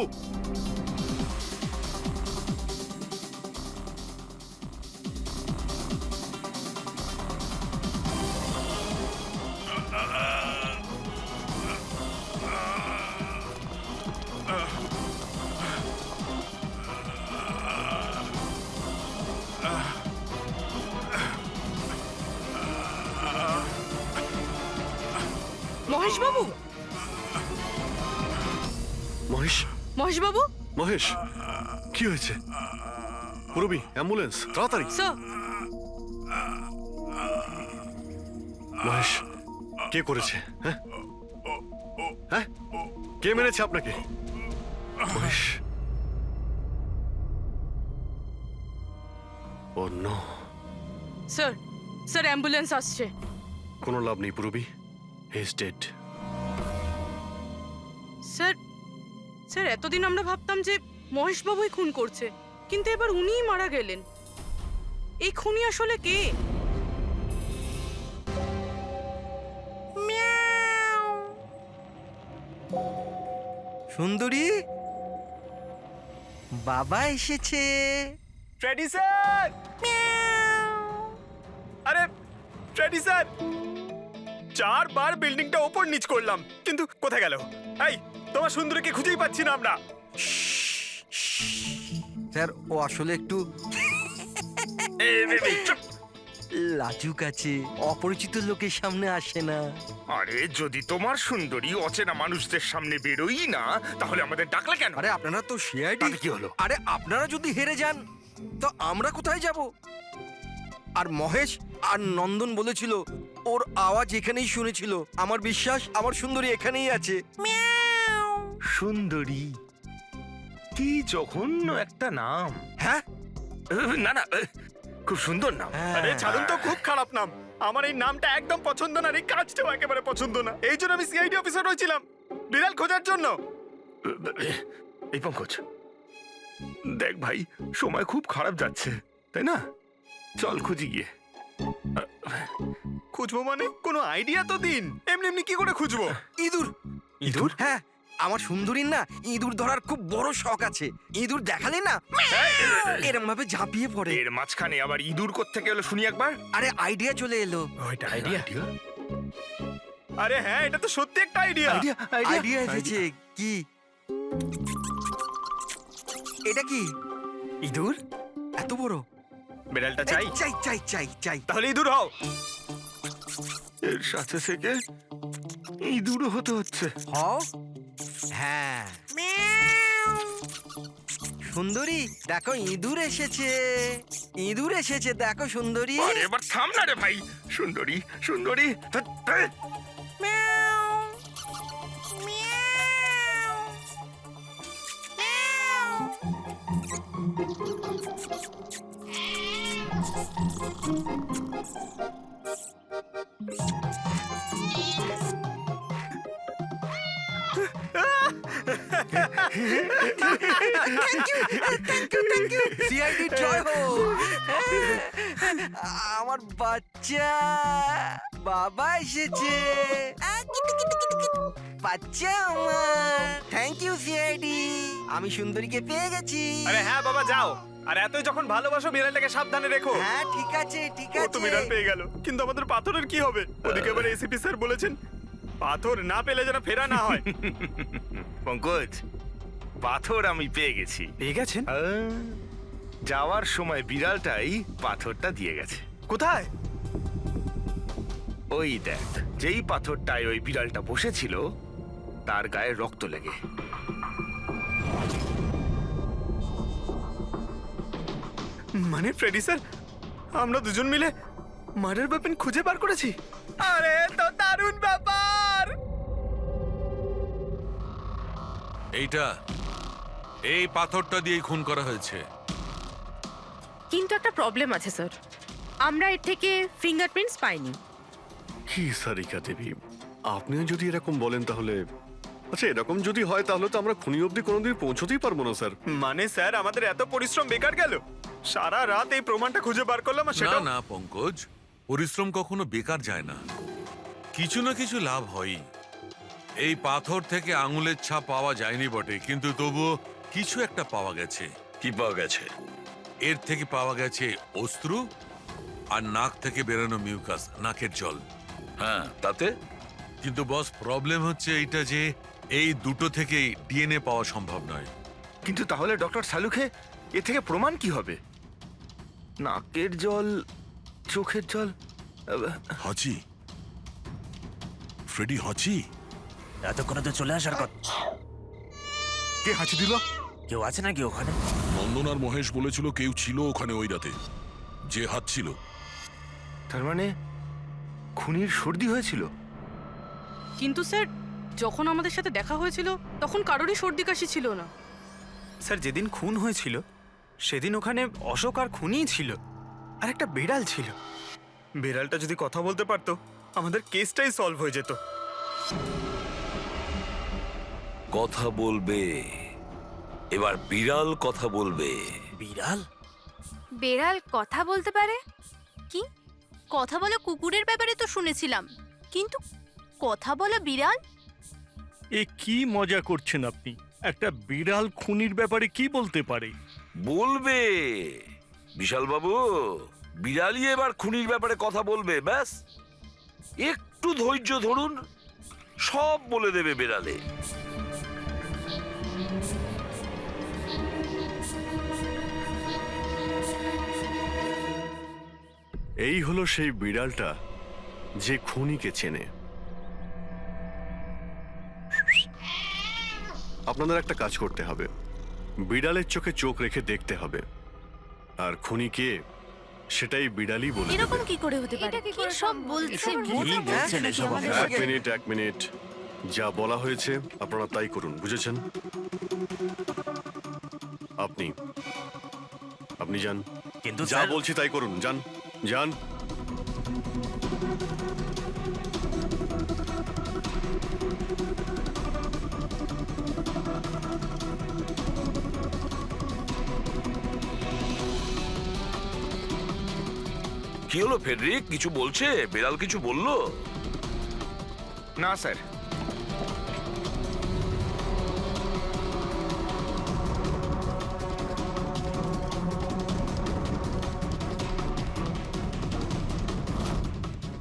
মহেশ বাবু, মহেশ, মহেশ বাবু, মহেশ, কি হয়েছে? পুরবি, অ্যাম্বুলেন্স, তাড়াতাড়ি। স্যার, মহেশ, কে করেছে? হ্যাঁ হ্যাঁ, কে মেরেছে আপনাকে? মহেশ, ও নো। স্যার, স্যার অ্যাম্বুলেন্স আসছে। কোনো লাভ নেই পুরবি, he is dead. Sir, sir এতদিন আমরা ভাবতাম যে মহেশ বাবুই খুন করছে, কিন্তু এবার উনিই মারা গেলেন। এই খুনি আসলে কে? সুন্দরী, বাবা এসেছে। Freddie sir! আরে ফ্রেডি স্যার, 4 বার বিল্ডিংটা ওপর নিচ করলাম, কিন্তু কোথায় গেল? এই, তোমার সুন্দরীকে খুঁজেই পাচ্ছি না আমরা। স্যার, ও আসলে একটু লাজুক আছে, অপরিচিত লোকের সামনে আসে না। আরে যদি তোমার সুন্দরী অচেনা মানুষদের সামনে বেরোই না, তাহলে আমাদের ডাকলে কেন? আরে আপনারা তো সিআইডি। কি হলো? আরে আপনারা যদি হেরে যান তো আমরা কোথায় যাব? আর মহেশ আর নন্দন বলেছিল ওর আওয়াজ এখানেই শুনেছিল। আমার বিশ্বাস আমার সুন্দরী এখানেই আছে। সুন্দরী, কি জঘন্য একটা নাম। হ্যাঁ, না না, খুব সুন্দর নাম। আরে ছাড়ুন তো, খুব খারাপ নাম। আমার এই নামটা একদম পছন্দ না, এই কাজটাও একেবারে পছন্দ না। এই জন্য আমি সিআইডি অফিসার হয়েছিলাম, বিড়াল খোঁজার জন্য। এই পঙ্কজ, দেখ ভাই, সময় খুব খারাপ যাচ্ছে, তাই না? চল খুঁজি গিয়ে। খুঁজবো মানে? কোনো আইডিয়া তো দিন। এমনি এমনি কি করে খুঁজবো? ইঁদুর। ইঁদুর? হ্যাঁ, আমার সুন্দরীর না ইঁদুর ধরার খুব বড় শখ আছে। ইঁদুর দেখালে না এরকম ভাবে ঝাঁপিয়ে পড়ে। এর মাঝখানে আবার ইঁদুর কোত্থেকে এলো শুনি একবার। আরে আইডিয়া চলে এলো। ওইটা আইডিয়া? আরে হ্যাঁ, এটা তো সত্যি একটা আইডিয়া। আইডিয়া এসেছে। কি এটা? কি ইঁদুর? এত বড়? বিড়ালটা চাই? চাই চাই চাই চাই। তাহলে ইঁদুর হও। এর সাথে থেকে ইঁদুরও হতে হচ্ছে। হও। হ্যাঁ, সুন্দরী দেখো, ইঁদুর এসেছে। ইঁদুর এসেছে, দেখো সুন্দরী। আরে এবার থাম না রে ভাই। সুন্দরী, সুন্দরী, সিআইডি জয় হোক। আমার বাচ্চা বাবা এসেছে। বাচ্চা আমার। থ্যাংক ইউ সিআইডি, আমি সুন্দরীকে পেয়ে গেছি। আরে হ্যাঁ বাবা, যাও। আর এতই যখন ভালোবাসো, বিড়ালটাকে সাবধানে রেখো। হ্যাঁ ঠিক আছে ঠিক ও তো আছে। বিড়াল পেয়ে গেল, কিন্তু আমাদের পাথরের কি হবে? ওদিকে এবার এসিপি স্যার বলেছেন পাথর না পেলে যেন ফেরা না হয়। পঙ্কজ, পাথর আমি পেয়ে গেছি। পেয়ে গেছেন? যাওয়ার সময় বিড়ালটাই পাথরটা দিয়ে গেছে। কোথায়? ওই দেখ, যেই পাথরটায় ওই বিড়ালটা বসেছিল তার গায়ে রক্ত লেগে। মানে ফ্রেডি স্যার, আমরা দুজন মিলে মার্ডার ওয়েপন খুঁজে বার করেছি? আরে তো দারুণ ব্যাপার! এই পাথরটা দিয়ে খুন করা হয়েছে। কিন্তু একটা প্রবলেম আছে স্যার, আমরা এর থেকে ফিঙ্গারপ্রিন্টস পাইনি। কি সারিকা দেবী, আপনিও যদি এরকম বলেন তাহলে আচ্ছা, এরকম যদি হয় তাহলে তো আমরা খুনি অবধি কোনোদিন পৌঁছতেই পারবো না স্যার। মানে স্যার, আমাদের এত পরিশ্রম বেকার গেল? সারা রাত এই প্রমাণটা খুঁজে বার করলাম আর না সেটা না পঙ্কজ, পরিশ্রম কখনো বেকার যায় না, কিছু না কিছু লাভ হয়ই। এই পাথর থেকে আঙুলের ছাপ পাওয়া যায়নি বটে, কিন্তু তবুও কিছু একটা পাওয়া গেছে। কি পাওয়া গেছে? এর থেকে পাওয়া গেছে অস্ত্র আর নাক থেকে বেরোনো মিউকাস, নাকের জল। হ্যাঁ, তাতে? কিন্তু বস, প্রবলেম হচ্ছে এইটা যে এই দুটো থেকেই ডিএনএ পাওয়া সম্ভব নয়। কিন্তু তাহলে ডক্টর সালুখে এ থেকে প্রমাণ কি হবে? নাকের জল, চোখের জল। হাঁচি, ফ্রেডি হাঁচি। এতক্ষণে তো চলে আসার কথা। কে হাঁচি দিল? কেউ আছে নাকি ওখানে? নন্দন আর মহেশ বলেছিল কেউ ছিল ওখানে ওই রাতে, যে হাঁচছিল। তার মানে খুনির সর্দি হয়েছিল? কিন্তু স্যার, যখন আমাদের সাথে দেখা হয়েছিল তখন কারোরই সর্দি কাশি ছিল না। স্যার, যেদিন খুন হয়েছিল সেদিন ওখানে অশোক আর খুনিই ছিল, আর একটা বেড়াল ছিল। বেড়ালটা যদি কথা বলতে পারতো আমাদের কেসটাই সলভ হয়ে যেত। কথা বলবে, এবার বিড়াল কথা বলবে। বিড়াল? বেড়াল কথা বলতে পারে? কি কথা বলে কুকুরের ব্যাপারে তো শুনেছিলাম, কিন্তু কথা বলে বিড়াল? এ কি মজা করছেন আপনি? একটা বিড়াল খুনির ব্যাপারে কি বলতে পারে? বলবে বিশাল বাবু, বিড়ালই এবার খুনির ব্যাপারে কথা বলবে। ব্যাস একটু ধৈর্য ধরুন, সব বলে দেবে বিড়ালে। এই হলো সেই বিড়ালটা যে খুনিকে চেনে। আপনাদের একটা কাজ করতে হবে, বিড়ালের চোখে চোখ রেখে দেখতে হবে, আর খুনি কে সেটাই বিড়ালই বলে দেবে। এরকম কি করে হতে পারে? কি সব বলছেন? এক মিনিট, যা বলা হয়েছে আপনারা তাই করুন, বুঝেছেন? আপনি যান, কিন্তু যা বলছি তাই করুন, যান যান। কি হলো ফেডরিক, কিছু বলছে? বিড়াল কিছু বললো? না স্যার।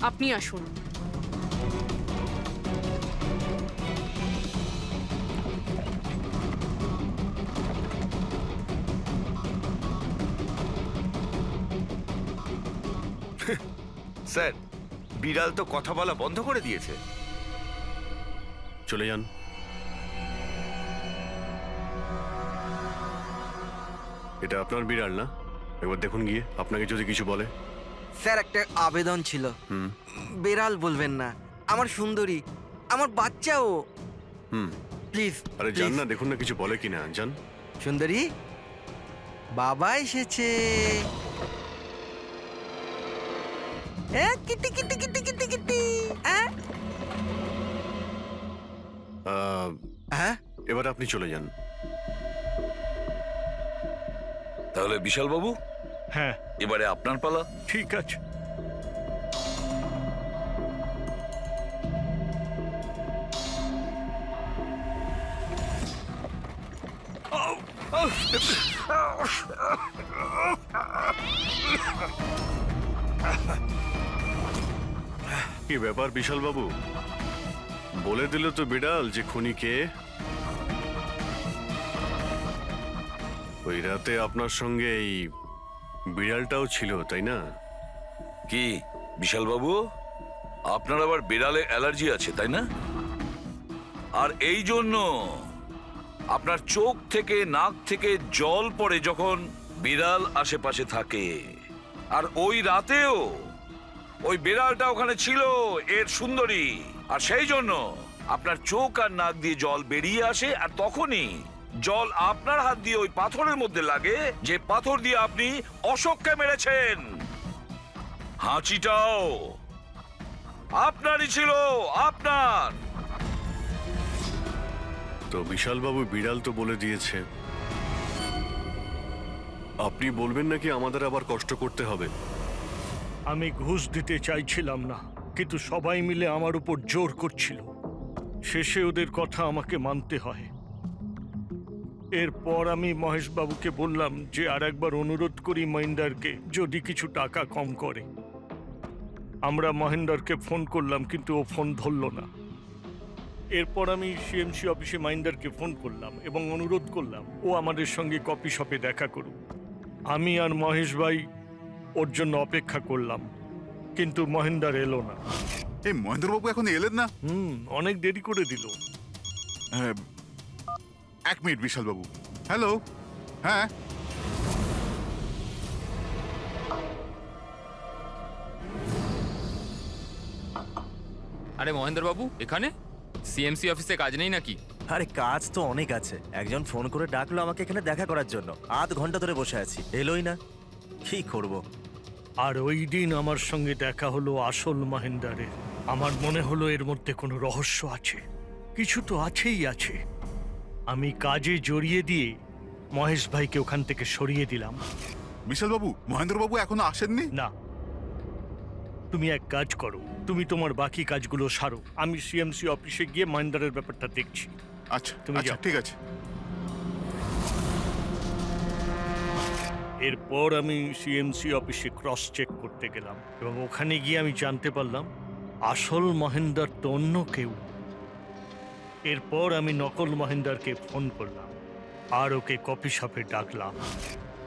আপনি আসুন। স্যার, বিড়াল তো কথা বলা বন্ধ করে দিয়েছে। চলে যান। এটা আপনার বিড়াল না? একবার দেখুন গিয়ে, আপনাকে যদি কিছু বলে। স্যার, একটা আবেদন ছিল। বেড়াল বলবেন না, আমার সুন্দরী, আমার বাচ্চাও। প্লিজ। আরে যান না, দেখুন না কিছু বলে কিনা, যান। সুন্দরী, বাবা এসেছে। Kitty Kitty Kitty Kitty Kitty. এবার আপনি চলে যান। তাহলে বিশাল বাবু, হ্যাঁ, এবারে আপনার পালা। ঠিক আছে। কি ব্যাপার বিশাল বাবু, বলে দিল তো বিড়াল যে খুনি কে? ওই রাতে আপনার সঙ্গে এই বিড়ালটাও ছিল, তাই না? কি বিশাল বাবু, আপনার আবার বিড়ালে অ্যালার্জি আছে, তাই না? আর এই জন্য আপনার চোখ থেকে নাক থেকে জল পড়ে যখন বিড়াল আশেপাশে থাকে। আর ওই রাতেও ওই বিড়ালটা ওখানে ছিল, এর সুন্দরী, আর সেই জন্য আপনার চোখ আর নাক দিয়ে জল বেরিয়ে আসে, আর তখনই জল আপনার হাত দিয়ে ওই পাথরের মধ্যে লাগে, যে পাথর দিয়ে আপনি অশোককে মেরেছেন। হাঁচিটাও আপনারই ছিল, আপনার। তো বিশালবাবু, বিড়াল তো বলে দিয়েছে, আপনি বলবেন নাকি আমাদের আবার কষ্ট করতে হবে? আমি ঘুষ দিতে চাইছিলাম না, কিন্তু সবাই মিলে আমার উপর জোর করছিল। শেষে ওদের কথা আমাকে মানতে হয়। এরপর আমি মহেশবাবুকে বললাম যে আর একবার অনুরোধ করি মহিন্দারকে যদি কিছু টাকা কম করে। আমরা মহেন্দারকে ফোন করলাম, কিন্তু ও ফোন ধরল না। এরপর আমি সিএমসি অফিসে মহিন্দারকে ফোন করলাম এবং অনুরোধ করলাম ও আমাদের সঙ্গে কফি শপে দেখা করুক। আমি আর মহেশ ভাই ওর জন্য অপেক্ষা করলাম, কিন্তু মহেন্দার এলো না। এই মহেন্দ্রবাবু এখন এলেন না? অনেক দেরি করে দিল। এক মিনিট বিশালবাবু। হ্যালো, হ্যাঁ আরে মহেন্দ্রবাবু, এখানে সিএমসি অফিসে কাজ নেই নাকি? আরে কাজ তো অনেক আছে। একজন ফোন করে ডাকলো আমাকে এখানে দেখা করার জন্য। আধ ঘন্টা ধরে বসে আছি, এলোই না। কি করব? আর ওই দিন আমার সঙ্গে দেখা হলো আসল মহেন্দারের। আমার মনে হলো এর মধ্যে কোনো রহস্য আছে, কিছু তো আছেই আছে। আমি কাজে জড়িয়ে দিয়ে মহেশ ভাইকে ওখান থেকে সরিয়ে দিলাম। বিশালবাবু, মহেন্দ্রবাবু এখনো আসেননি? না, তুমি এক কাজ করো, তুমি তোমার বাকি কাজগুলো সারো। আমি সিএমসি অফিসে গিয়ে মহেন্দারের ব্যাপারটা দেখছি। আচ্ছা, তুমি আচ্ছা, যাও। ঠিক আছে। এরপর আমি সিএমসি অফিসে ক্রস চেক করতে গেলাম এবং ওখানে গিয়ে আমি জানতে পারলাম আসল মহেন্দার তো অন্য কেউ। এরপর আমি নকল মহেন্দারকে ফোন করলাম আর ওকে কফি শপে ডাকলাম।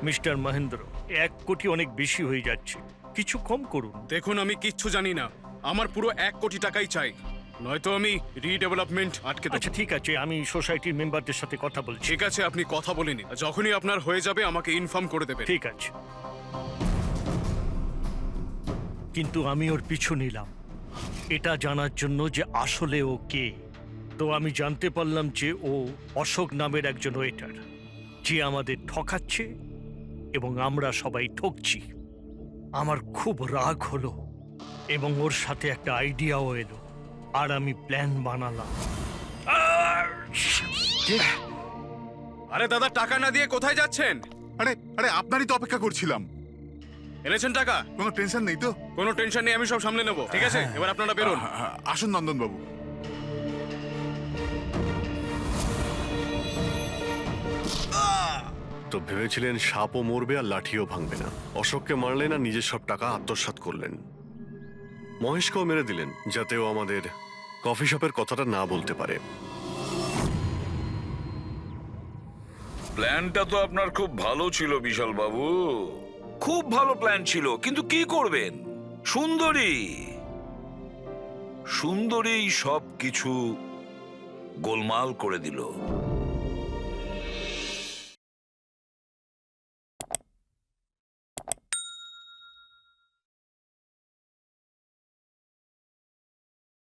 মিস্টার মহেন্দ্র, 1 কোটি অনেক বেশি হয়ে যাচ্ছে, কিছু কম করুন। দেখুন, আমি কিচ্ছু জানি না, আমার পুরো 1 কোটি টাকাই চাই, নয়তো আমি রিডেভেলপমেন্ট আটকে দেব। আচ্ছা ঠিক আছে, আমি সোসাইটির মেম্বারদের সাথে কথা বলছি। ঠিক আছে, আপনি কথা বলে নিন, যখনই আপনার হয়ে যাবে আমাকে ইনফর্ম করে দেবেন। ঠিক আছে, কিন্তু আমি ওর পিছু নিলাম এটা জানার জন্য যে আসলে ও কে। তো আমি জানতে পারলাম যে ও অশোক নামের একজন ওয়েটার, যে আমাদের ঠকাচ্ছে এবং আমরা সবাই ঠকছি। আমার খুব রাগ হলো এবং ওর সাথে একটা আইডিয়াও এলো, আর আমি প্ল্যান বানালাম। আরে দাদা, টাকা না দিয়ে কোথায় যাচ্ছেন? আরে আরে আপনারই তো অপেক্ষা করছিলাম। এনেছেন টাকা? কোনো টেনশন নেই তো? কোনো টেনশন নেই, আমি সব সামলে নেব। ঠিক আছে, এবার আপনারা বেরোন। আসুন নন্দনবাবু। তো ভেবেছিলেন সাপও মরবে আর লাঠিও ভাঙবে না। অশোককে মারলেন আর নিজের সব টাকা আত্মসাৎ করলেন। মহেশকেও মেরে দিলেন যাতে ও আমাদের কফি শপের কথাটা না বলতে পারে। প্ল্যানটা তো আপনার খুব ভালো ছিল বিশাল বাবু, খুব ভালো প্ল্যান ছিল, কিন্তু কি করবেন? সুন্দরী সব কিছু গোলমাল করে দিল।